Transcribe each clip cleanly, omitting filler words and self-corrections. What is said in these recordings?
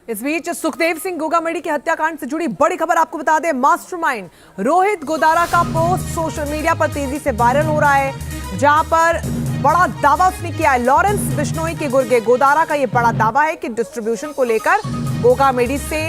इस बीच सुखदेव सिंह गोगामेडी की हत्याकांड से जुड़ी बड़ी खबर आपको बता दें। मास्टरमाइंड रोहित गोदारा का पोस्ट सोशल मीडिया पर तेजी से वायरल हो रहा है, जहां पर बड़ा दावा उसने किया है। लॉरेंस बिश्नोई के गुर्गे गोदारा का यह बड़ा दावा है कि डिस्ट्रीब्यूशन को लेकर गोगामेडी से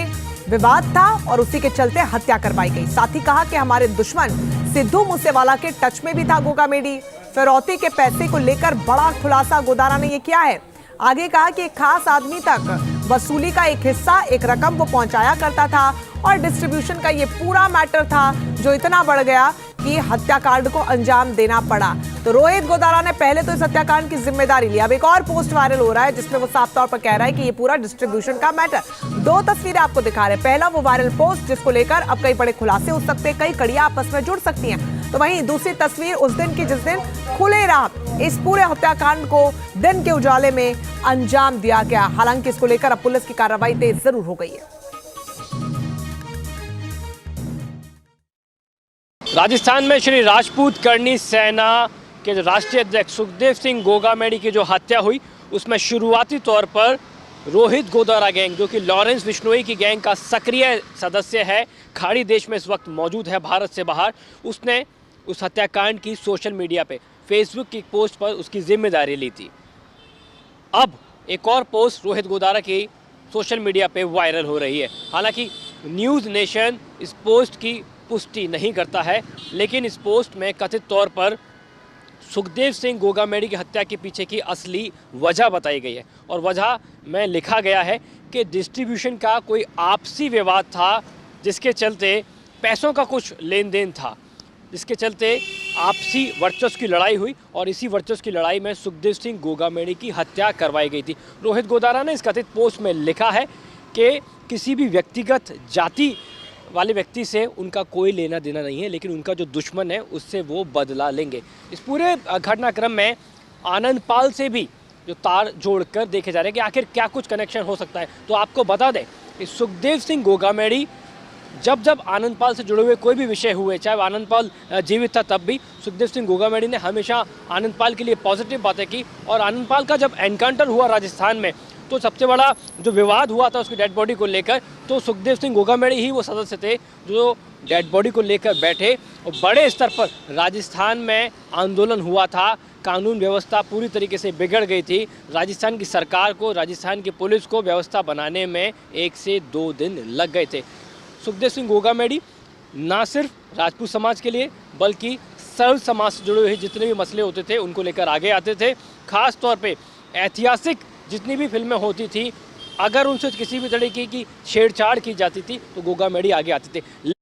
विवाद था और उसी के चलते हत्या करवाई गई। साथ ही कहा कि हमारे दुश्मन सिद्धू मूसेवाला के टच में भी था गोगामेडी। फिरौती के पैसे को लेकर बड़ा खुलासा गोदारा ने यह किया है। आगे कहा कि एक खास आदमी तक वसूली का एक हिस्सा, एक रकम वो पहुंचाया करता था और डिस्ट्रीब्यूशन का ये पूरा मैटर था जो इतना बढ़ गया कि हत्याकांड को अंजाम देना पड़ा। तो रोहित गोदारा ने पहले तो इस हत्याकांड की जिम्मेदारी ली। अब एक और पोस्ट वायरल हो रहा है जिसमें वो साफ तौर पर कह रहा है कि ये पूरा डिस्ट्रीब्यूशन का मैटर। दो तस्वीरें आपको दिखा रहे हैं। पहला वो वायरल पोस्ट जिसको लेकर अब कई बड़े खुलासे हो सकते हैं, कई कड़ियां आपस में जुड़ सकती हैं। तो वहीं दूसरी तस्वीर उस दिन की जिस दिन खुले रहा इस पूरे हत्याकांड को दिन के उजाले में अंजाम दिया गया। हालांकि इसको लेकर अब पुलिस की कार्रवाई तेज जरूर हो गई है। राजस्थान में श्री राजपूत करनी सेना के जो राष्ट्रीय अध्यक्ष सुखदेव सिंह गोगामेडी की जो हत्या हुई, उसमें शुरुआती तौर पर रोहित गोदारा गैंग, जो कि लॉरेंस बिश्नोई की गैंग का सक्रिय सदस्य है, खाड़ी देश में इस वक्त मौजूद है भारत से बाहर, उसने उस हत्याकांड की सोशल मीडिया पे फेसबुक की पोस्ट पर उसकी जिम्मेदारी ली थी। अब एक और पोस्ट रोहित गोदारा की सोशल मीडिया पे वायरल हो रही है। हालांकि न्यूज़ नेशन इस पोस्ट की पुष्टि नहीं करता है, लेकिन इस पोस्ट में कथित तौर पर सुखदेव सिंह गोगामेडी की हत्या के पीछे की असली वजह बताई गई है। और वजह में लिखा गया है कि डिस्ट्रीब्यूशन का कोई आपसी विवाद था, जिसके चलते पैसों का कुछ लेन देन था, जिसके चलते आपसी वर्चस्व की लड़ाई हुई और इसी वर्चस्व की लड़ाई में सुखदेव सिंह गोगामेडी की हत्या करवाई गई थी। रोहित गोदारा ने इस कथित पोस्ट में लिखा है कि किसी भी व्यक्तिगत जाति वाले व्यक्ति से उनका कोई लेना देना नहीं है, लेकिन उनका जो दुश्मन है उससे वो बदला लेंगे। इस पूरे घटनाक्रम में आनंद पाल से भी जो तार जोड़कर देखे जा रहे हैं कि आखिर क्या कुछ कनेक्शन हो सकता है। तो आपको बता दें कि सुखदेव सिंह गोगामेडी जब आनंद पाल से जुड़े हुए कोई भी विषय हुए, चाहे आनंद पाल जीवित था तब भी सुखदेव सिंह गोगामेडी ने हमेशा आनंद पाल के लिए पॉजिटिव बातें की। और आनंद पाल का जब एनकाउंटर हुआ राजस्थान में, तो सबसे बड़ा जो विवाद हुआ था उसकी डेड बॉडी को लेकर, तो सुखदेव सिंह गोगामेडी ही वो सदस्य थे जो डेड बॉडी को लेकर बैठे और बड़े स्तर पर राजस्थान में आंदोलन हुआ था। कानून व्यवस्था पूरी तरीके से बिगड़ गई थी। राजस्थान की सरकार को, राजस्थान की पुलिस को व्यवस्था बनाने में 1 से 2 दिन लग गए थे। सुखदेव सिंह गोगामेडी ना सिर्फ राजपूत समाज के लिए बल्कि सर्व समाज से जुड़े हुए जितने भी मसले होते थे उनको लेकर आगे आते थे। खास तौर पे ऐतिहासिक जितनी भी फिल्में होती थी, अगर उनसे किसी भी तरीके की छेड़छाड़ की जाती थी तो गोगामेडी आगे आते थे।